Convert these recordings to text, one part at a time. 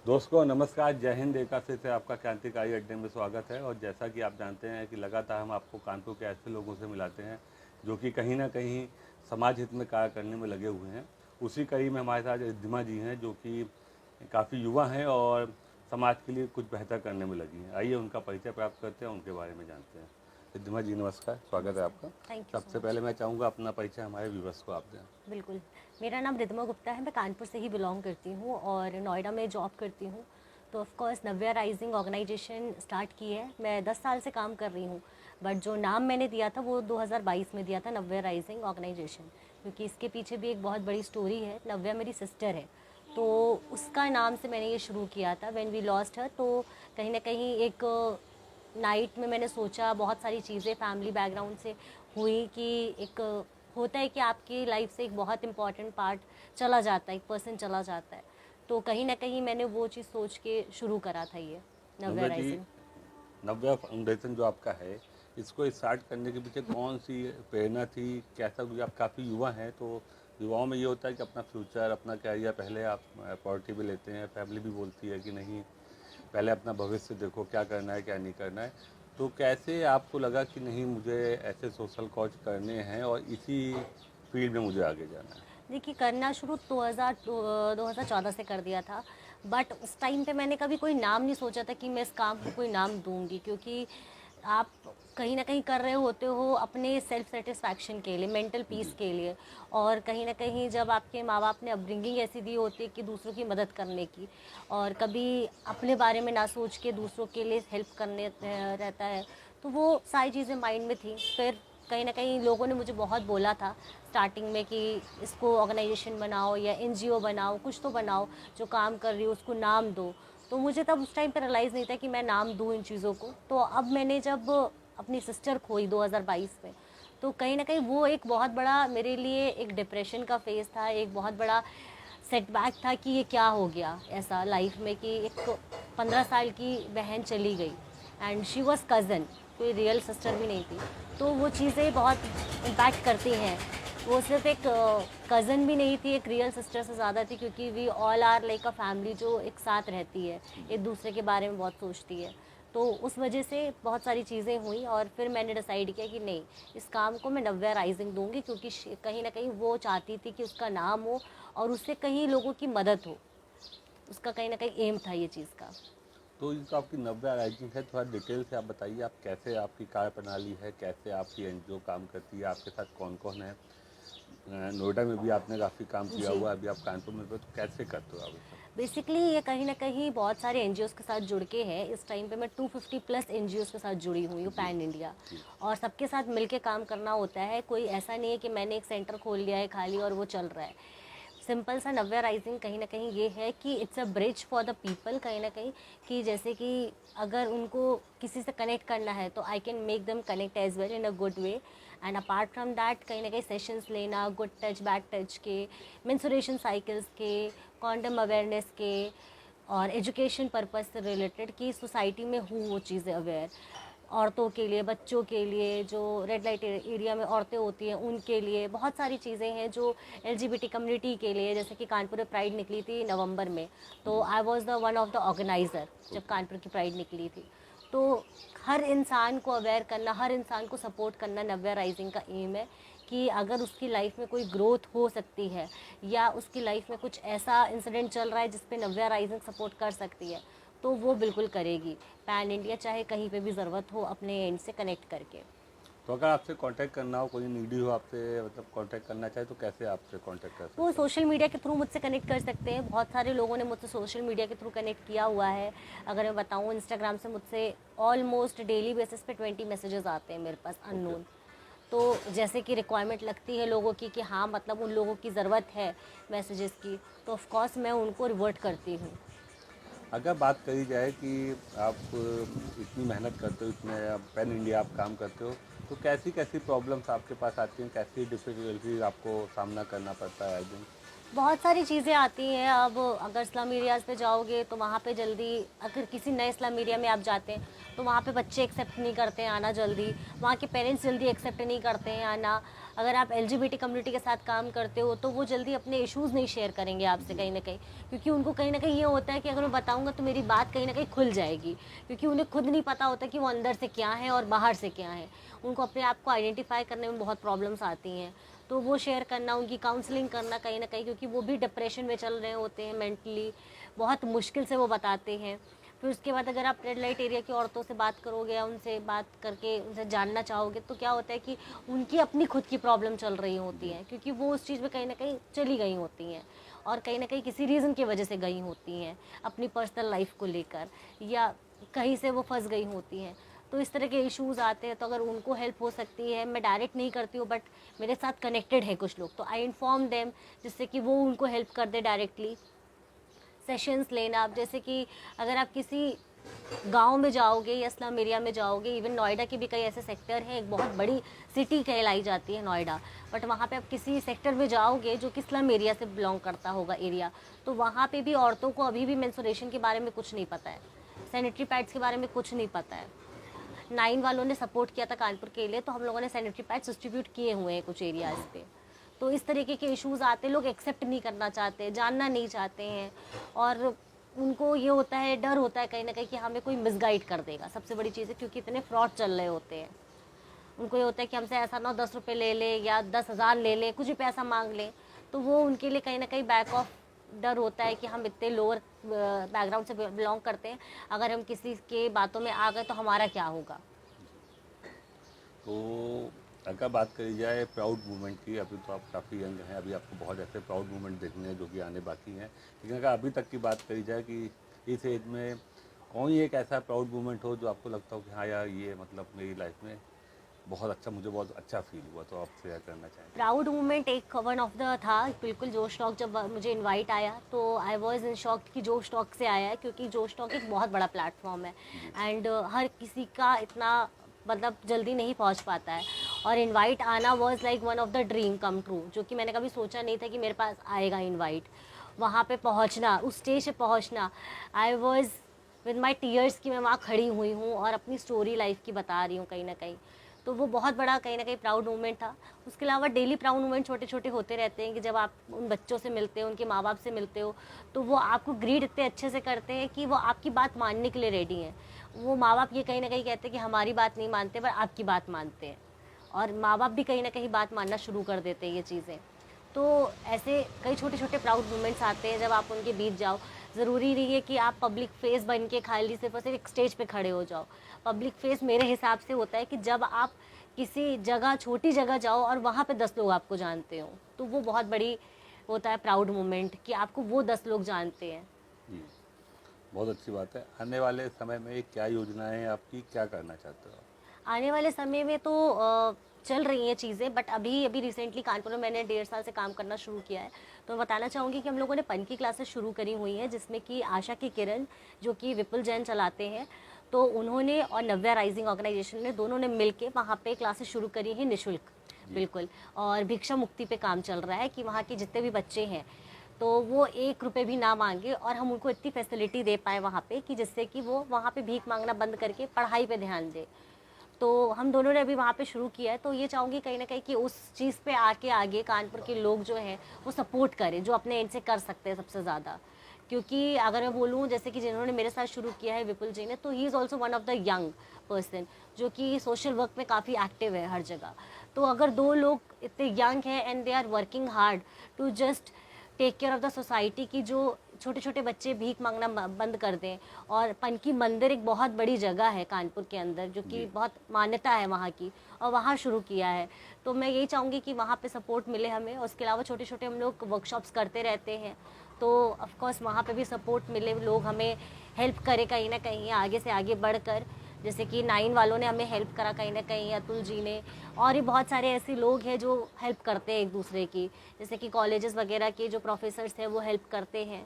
दोस्तों नमस्कार, जय हिंद। एक फिर से आपका क्रांतिकारी अड्डे में स्वागत है। और जैसा कि आप जानते हैं कि लगातार हम आपको कानपुर के ऐसे लोगों से मिलाते हैं जो कि कहीं ना कहीं समाज हित में कार्य करने में लगे हुए हैं। उसी कड़ी में हमारे साथ रिद्धिमा जी हैं जो कि काफ़ी युवा हैं और समाज के लिए कुछ बेहतर करने में लगी हैं। आइए उनका परिचय प्राप्त करते हैं, उनके बारे में जानते हैं। रिद्धिमा जी नमस्कार, स्वागत है नमस्ते। आपका। थैंक यू सो सबसे मच। पहले मैं चाहूँगा अपना परिचय हमारे व्यूवर्स को आप दें। बिल्कुल। मेरा नाम रिद्धिमा गुप्ता है, मैं कानपुर से ही बिलोंग करती हूँ और नोएडा में जॉब करती हूँ। तो of course Navya rising organisation start की है। मैं 10 साल से काम कर रही हूँ, बट जो नाम मैंने दिया था वो 2022 में दिया था, नव्या राइजिंग ऑर्गेनाइजेशन। क्योंकि इसके पीछे भी एक बहुत बड़ी स्टोरी है। नव्या मेरी सिस्टर है, तो उसका नाम से मैंने ये शुरू किया था। व्हेन वी लॉस्ट हर, तो कहीं ना कहीं एक नाइट में मैंने सोचा, बहुत सारी चीज़ें फैमिली बैकग्राउंड से हुई कि एक होता है कि आपकी लाइफ से एक बहुत इंपॉर्टेंट पार्ट चला जाता है, एक पर्सन चला जाता है। तो कहीं ना कहीं मैंने वो चीज़ सोच के शुरू करा था ये नव्या नव्या जी, राइजिंग। नव्या फाउंडेशन जो आपका है, इसको स्टार्ट करने के पीछे कौन सी प्रेरणा थी? कैसा, क्योंकि आप काफ़ी युवा हैं तो युवाओं में ये होता है कि अपना फ्यूचर, अपना कैरियर पहले आप प्रायोरिटी भी लेते हैं। फैमिली भी बोलती है कि नहीं, पहले अपना भविष्य देखो, क्या करना है क्या नहीं करना है। तो कैसे आपको लगा कि नहीं, मुझे ऐसे सोशल कॉज करने हैं और इसी फील्ड में मुझे आगे जाना है? देखिए, करना शुरू 2014 से कर दिया था। बट उस टाइम पे मैंने कभी कोई नाम नहीं सोचा था कि मैं इस काम को कोई नाम दूंगी, क्योंकि आप कहीं ना कहीं कर रहे होते हो अपने सेल्फ सेटिस्फैक्शन के लिए, मेंटल पीस जी। के लिए। और कहीं ना कहीं जब आपके माँ बाप ने अपब्रिंगिंग ऐसी दी होती है कि दूसरों की मदद करने की, और कभी अपने बारे में ना सोच के दूसरों के लिए हेल्प करने रहता है, तो वो सारी चीज़ें माइंड में थी। फिर कहीं ना कहीं लोगों ने मुझे बहुत बोला था स्टार्टिंग में कि इसको ऑर्गेनाइजेशन बनाओ या एनजीओ बनाओ, कुछ तो बनाओ, जो काम कर रही हो उसको नाम दो। तो मुझे तब उस टाइम पे रियलाइज़ नहीं था कि मैं नाम दूँ इन चीज़ों को। तो अब मैंने जब अपनी सिस्टर खोई 2022 में, तो कहीं ना कहीं वो एक बहुत बड़ा मेरे लिए एक डिप्रेशन का फेज़ था, एक बहुत बड़ा सेटबैक था कि ये क्या हो गया ऐसा लाइफ में कि एक 15 साल की बहन चली गई, एंड शी वॉज कज़न, कोई रियल सिस्टर भी नहीं थी। तो वो चीज़ें बहुत इम्पैक्ट करती हैं। वो सिर्फ एक कज़न भी नहीं थी, एक रियल सिस्टर से ज़्यादा थी, क्योंकि we all are like a family जो एक साथ रहती है, एक दूसरे के बारे में बहुत सोचती है। तो उस वजह से बहुत सारी चीज़ें हुई और फिर मैंने डिसाइड किया कि नहीं, इस काम को मैं नव्या राइजिंग दूंगी, क्योंकि कहीं ना कहीं वो चाहती थी कि उसका नाम हो और उससे कहीं लोगों की मदद हो। उसका कहीं ना कहीं एम था ये चीज़ का। तो ये जो आपकी नव्या राइजिंग है, थोड़ा डिटेल से आप बताइए, आप कैसे, आपकी कार्य प्रणाली है, कैसे आपकी एनजीओ काम करती है, आपके साथ कौन कौन है? नोएडा में भी आपने काफ़ी काम किया जी। हुआ है, अभी आप कानपुर में भी हो, तो कैसे करते हो आप ये सब? बेसिकली ये कहीं ना कहीं बहुत सारे एनजीओज़ के साथ जुड़ के है। इस टाइम पे मैं 250 प्लस एनजीओज़ के साथ जुड़ी हुई हूँ, जी। Pan India. जी। और सबके साथ मिलके काम करना होता है। कोई ऐसा नहीं है कि मैंने एक सेंटर खोल लिया है खाली और वो चल रहा है। सिंपल सा नव्या राइजिंग कहीं ना कहीं ये है कि it's a bridge for the people, कहीं ना कहीं कि जैसे कि अगर उनको किसी से कनेक्ट करना है तो I can make them connect as well in a good way. And apart from that, कहीं ना कहीं सेशंस लेना, गुड टच बैड टच के, मेंसुरेशन साइकिल्स के, कॉन्डम अवेयरनेस के, और एजुकेशन पर्पस से रिलेटेड कि सोसाइटी में हूँ वो चीज़ें अवेयर। औरतों के लिए, बच्चों के लिए, जो रेड लाइट एरिया में औरतें होती हैं उनके लिए बहुत सारी चीज़ें हैं, जो एलजीबीटी कम्युनिटी के लिए। जैसे कि कानपुर में प्राइड निकली थी नवंबर में, तो जी। I was the one of the organiser जब ओके। कानपुर की प्राइड निकली थी। तो हर इंसान को अवेयर करना, हर इंसान को सपोर्ट करना नव्या राइजिंग का एम है। कि अगर उसकी लाइफ में कोई ग्रोथ हो सकती है या उसकी लाइफ में कुछ ऐसा इंसिडेंट चल रहा है जिस पे नव्या राइजिंग सपोर्ट कर सकती है, तो वो बिल्कुल करेगी। पैन इंडिया चाहे कहीं पे भी ज़रूरत हो, अपने एंड से कनेक्ट करके। तो अगर आपसे कांटेक्ट करना हो, कोई नीडी हो आपसे, मतलब कांटेक्ट करना चाहे, तो कैसे आपसे कांटेक्ट कर वो सकता है? सोशल मीडिया के थ्रू मुझसे कनेक्ट कर सकते हैं। बहुत सारे लोगों ने मुझसे सोशल मीडिया के थ्रू कनेक्ट किया हुआ है। अगर मैं बताऊँ, इंस्टाग्राम से मुझसे ऑलमोस्ट डेली बेसिस पे 20 मैसेजेस आते हैं मेरे पास, ओके। अननोन। तो जैसे कि रिक्वायरमेंट लगती है लोगों की कि हाँ, मतलब उन लोगों की ज़रूरत है मैसेजेस की, तो ऑफ कोर्स मैं उनको रिवर्ट करती हूँ। अगर बात करी जाए कि आप इतनी मेहनत करते हो, इतने पैन इंडिया आप काम करते हो, तो कैसी कैसी प्रॉब्लम्स आपके पास आती हैं, कैसी डिफ़िकल्टीज आपको सामना करना पड़ता है हर दिन? बहुत सारी चीज़ें आती हैं। अब अगर स्लम एरियाज़ पे जाओगे तो वहाँ पे जल्दी, अगर किसी नए स्लम एरिया में आप जाते हैं तो वहाँ पे बच्चे एक्सेप्ट नहीं करते हैं आना जल्दी, वहाँ के पेरेंट्स जल्दी एक्सेप्ट नहीं करते हैं आना। अगर आप एलजीबीटी कम्युनिटी के साथ काम करते हो तो वो जल्दी अपने इश्यूज़ नहीं शेयर करेंगे आपसे कहीं ना कहीं, क्योंकि उनको कहीं ना कहीं ये होता है कि अगर मैं बताऊँगा तो मेरी बात कहीं ना कहीं खुल जाएगी, क्योंकि उन्हें खुद नहीं पता होता कि वो अंदर से क्या है और बाहर से क्या है। उनको अपने आप को आइडेंटिफाई करने में बहुत प्रॉब्लम्स आती हैं, तो वो शेयर करना, उनकी काउंसलिंग करना कहीं ना कहीं, क्योंकि वो भी डिप्रेशन में चल रहे होते हैं मेंटली, बहुत मुश्किल से वो बताते हैं। फिर उसके बाद अगर आप रेड लाइट एरिया की औरतों से बात करोगे या उनसे बात करके उनसे जानना चाहोगे तो क्या होता है कि उनकी अपनी खुद की प्रॉब्लम चल रही होती है, क्योंकि वो उस चीज़ में कहीं ना कहीं चली गई होती हैं और कहीं ना कहीं किसी रीज़न की वजह से गई होती हैं अपनी पर्सनल लाइफ को लेकर, या कहीं से वो फंस गई होती हैं। तो इस तरह के इश्यूज़ आते हैं, तो अगर उनको हेल्प हो सकती है, मैं डायरेक्ट नहीं करती हूँ बट मेरे साथ कनेक्टेड है कुछ लोग, तो आई इन्फॉर्म देम जिससे कि वो उनको हेल्प कर दे डायरेक्टली। सेशंस लेना, आप जैसे कि अगर आप किसी गांव में जाओगे या स्लम एरिया में जाओगे, इवन नोएडा के भी कई ऐसे सेक्टर हैं, एक बहुत बड़ी सिटी कहलाई जाती है नोएडा, बट वहाँ पे आप किसी सेक्टर में जाओगे जो कि स्लम एरिया से बिलोंग करता होगा एरिया, तो वहाँ पे भी औरतों को अभी भी मेंस्ट्रुएशन के बारे में कुछ नहीं पता है, सैनिटरी पैड्स के बारे में कुछ नहीं पता है। 9 वालों ने सपोर्ट किया था कानपुर के लिए, तो हम लोगों ने सैनिटरी पैड्स डिस्ट्रीब्यूट किए हुए हैं कुछ एरियाज़ पे। तो इस तरीके के इश्यूज़ आते, लोग एक्सेप्ट नहीं करना चाहते, जानना नहीं चाहते हैं, और उनको ये होता है, डर होता है कहीं ना कहीं कि हमें कोई मिसगाइड कर देगा, सबसे बड़ी चीज़ है, क्योंकि इतने फ्रॉड चल रहे होते हैं। उनको ये होता है कि हमसे ऐसा ना हो 10 रुपये ले ले या 10,000 ले ले, कुछ भी पैसा मांग लें, तो वो उनके लिए कहीं ना कहीं बैक ऑफ डर होता है कि हम इतने लोअर बैकग्राउंड से बिलोंग करते हैं, अगर हम किसी के बातों में आ गए तो हमारा क्या होगा। तो अगर बात करी जाए प्राउड मूवमेंट की, अभी तो आप काफ़ी यंग हैं, अभी आपको बहुत ऐसे प्राउड मूवमेंट देखने हैं जो कि आने बाकी हैं, लेकिन अगर अभी तक की बात करी जाए कि इस एज में कौन ही एक ऐसा प्राउड मूवमेंट हो जो आपको लगता हो कि हाँ यार ये मतलब मेरी लाइफ में बहुत अच्छा, मुझे बहुत अच्छा फील हुआ, तो आप शेयर करना चाहेंगे? प्राउड मोमेंट एक वन ऑफ द था, बिल्कुल जोश टॉक जब मुझे इनवाइट आया तो आई वाज इन शॉक कि जोश टॉक से आया है, क्योंकि जोश टॉक एक बहुत बड़ा प्लेटफॉर्म है एंड हर किसी का इतना मतलब जल्दी नहीं पहुंच पाता है, और इनवाइट आना was like one of the dream come true, जो कि मैंने कभी सोचा नहीं था कि मेरे पास आएगा इनवाइट। वहाँ पे पहुँचना, उस स्टेज पे पहुँचना, I was with my tears कि मैं वहाँ खड़ी हुई हूँ और अपनी स्टोरी लाइफ की बता रही हूँ कहीं ना कहीं, तो वो बहुत बड़ा कहीं ना कहीं प्राउड मोमेंट था। उसके अलावा डेली प्राउड मोमेंट छोटे छोटे होते रहते हैं कि जब आप उन बच्चों से मिलते हो, उनके माँ बाप से मिलते हो, तो वो आपको ग्रीड इतने अच्छे से करते हैं कि वो आपकी बात मानने के लिए रेडी हैं। वो माँ बाप ये कहीं ना कहीं कहते हैं कि हमारी बात नहीं मानते पर आपकी बात मानते हैं, और माँ बाप भी कहीं ना कहीं बात मानना शुरू कर देते हैं ये चीज़ें। तो ऐसे कई छोटे छोटे प्राउड मोमेंट्स आते हैं जब आप उनके बीच जाओ। ज़रूरी नहीं है कि आप पब्लिक फेस बन के खाली सिर्फ और सिर्फ एक स्टेज पे खड़े हो जाओ। पब्लिक फेस मेरे हिसाब से होता है कि जब आप किसी जगह, छोटी जगह जाओ और वहाँ पे 10 लोग आपको जानते हो, तो वो बहुत बड़ी होता है प्राउड मोमेंट कि आपको वो 10 लोग जानते हैं। जी, बहुत अच्छी बात है। आने वाले समय में क्या योजनाएं हैं आपकी, क्या करना चाहते हो आप? आने वाले समय में तो चल रही हैं चीज़ें, बट अभी अभी रिसेंटली कानपुर में मैंने 1.5 साल से काम करना शुरू किया है, तो मैं बताना चाहूँगी कि हम लोगों ने पन की क्लासेस शुरू करी हुई हैं, जिसमें कि आशा की किरण जो कि विपुल जैन चलाते हैं, तो उन्होंने और नव्या राइजिंग ऑर्गेनाइजेशन ने, दोनों ने मिल के वहाँ पर क्लासेस शुरू करी हैं निःशुल्क, बिल्कुल। और भिक्षा मुक्ति पे काम चल रहा है कि वहाँ के जितने भी बच्चे हैं तो वो 1 रुपये भी ना मांगे, और हम उनको इतनी फैसिलिटी दे पाए वहाँ पे कि जिससे कि वो वहाँ पे भीख मांगना बंद करके पढ़ाई पे ध्यान दे। तो हम दोनों ने अभी वहाँ पे शुरू किया है, तो ये चाहूँगी कहीं ना कहीं कि उस चीज़ पे आके आगे कानपुर के लोग जो हैं वो सपोर्ट करें, जो अपने एंड से कर सकते हैं सबसे ज़्यादा। क्योंकि अगर मैं बोलूँ जैसे कि जिन्होंने मेरे साथ शुरू किया है विपुल जी ने, तो he is also one of the young person जो कि सोशल वर्क में काफ़ी एक्टिव है हर जगह। तो अगर 2 लोग इतने यंग हैं and they are working hard to just take care of the society, की जो छोटे छोटे बच्चे भीख मांगना बंद कर दें। और पनकी मंदिर एक बहुत बड़ी जगह है कानपुर के अंदर जो कि बहुत मान्यता है वहाँ की, और वहाँ शुरू किया है, तो मैं यही चाहूँगी कि वहाँ पे सपोर्ट मिले हमें। और उसके अलावा छोटे छोटे हम लोग वर्कशॉप्स करते रहते हैं, तो ऑफकोर्स वहाँ पे भी सपोर्ट मिले, लोग हमें हेल्प करें कहीं ना कहीं आगे से आगे बढ़कर। जैसे कि 9 वालों ने हमें हेल्प करा कहीं ना कहीं, अतुल जी ने, और भी बहुत सारे ऐसे लोग हैं जो हेल्प करते हैं एक दूसरे की, जैसे कि कॉलेजेस वगैरह के जो प्रोफेसर्स हैं वो हेल्प करते हैं।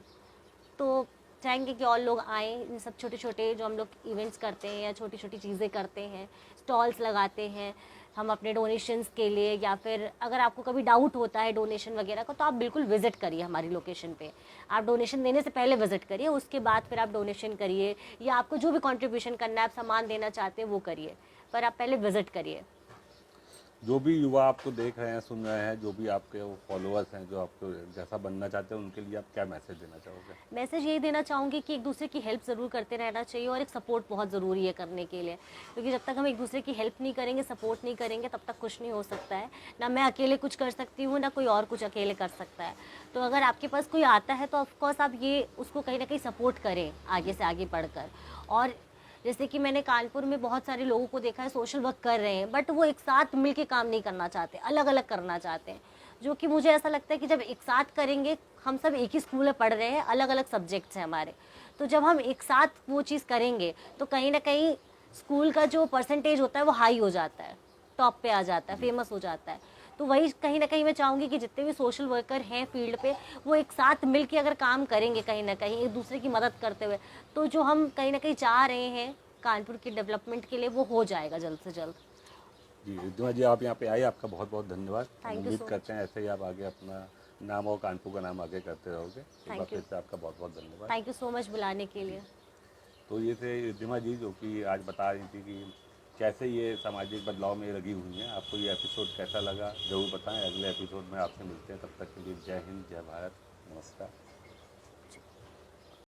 तो चाहेंगे कि और लोग आएँ, इन सब छोटे छोटे जो हम लोग इवेंट्स करते हैं या छोटी छोटी चीज़ें करते हैं, स्टॉल्स लगाते हैं, हम अपने डोनेशंस के लिए, या फिर अगर आपको कभी डाउट होता है डोनेशन वगैरह का, तो आप बिल्कुल विजिट करिए हमारी लोकेशन पे। आप डोनेशन देने से पहले विजिट करिए, उसके बाद फिर आप डोनेशन करिए, या आपको जो भी कंट्रीब्यूशन करना है, आप सामान देना चाहते हैं वो करिए, पर आप पहले विजिट करिए। जो भी युवा आपको देख रहे हैं, सुन रहे हैं, जो भी आपके वो फॉलोअर्स हैं जो आपको जैसा बनना चाहते हैं, उनके लिए आप क्या मैसेज देना चाहोगे? मैसेज यही देना चाहूँगी कि एक दूसरे की हेल्प ज़रूर करते रहना चाहिए, और एक सपोर्ट बहुत ज़रूरी है करने के लिए, क्योंकि जब तक हम एक दूसरे की हेल्प नहीं करेंगे, सपोर्ट नहीं करेंगे, तब तक कुछ नहीं हो सकता है। ना मैं अकेले कुछ कर सकती हूँ, ना कोई और कुछ अकेले कर सकता है। तो अगर आपके पास कोई आता है तो ऑफकोर्स आप ये उसको कहीं ना कहीं सपोर्ट करें आगे से आगे बढ़कर। और जैसे कि मैंने कानपुर में बहुत सारे लोगों को देखा है सोशल वर्क कर रहे हैं, बट वो एक साथ मिलके काम नहीं करना चाहते, अलग अलग करना चाहते हैं, जो कि मुझे ऐसा लगता है कि जब एक साथ करेंगे, हम सब एक ही स्कूल में पढ़ रहे हैं, अलग अलग सब्जेक्ट्स हैं हमारे, तो जब हम एक साथ वो चीज़ करेंगे तो कहीं ना कहीं स्कूल का जो परसेंटेज होता है वो हाई हो जाता है, टॉप पे आ जाता है, फेमस हो जाता है। तो वही कहीं ना कहीं मैं चाहूँगी कि जितने भी सोशल वर्कर हैं फील्ड पे, वो एक साथ मिल के अगर काम करेंगे कहीं ना कहीं एक दूसरे की मदद करते हुए, तो जो हम कहीं ना कहीं चाह रहे हैं कानपुर के डेवलपमेंट के लिए, वो हो जाएगा जल्द से जल्द। जी रिद्धिमा जी, आप यहाँ पे आए, आपका बहुत बहुत धन्यवाद। हम थैंक यू उम्मीद सो करते हैं ऐसे ही आप आगे अपना नाम और कानपुर का नाम आगे करते रहोगे। एक बार थैंक यू। फिर से आपका बहुत बहुत धन्यवाद। थैंक यू सो मच बुलाने के लिए। तो ये थे रिद्धिमा जी, जो कि आज बता रही थी कि कैसे ये सामाजिक बदलाव में लगी हुई हैं। आपको ये एपिसोड कैसा लगा ज़रूर बताएं। अगले एपिसोड में आपसे मिलते हैं, तब तक के लिए जय हिंद, जय भारत, नमस्कार।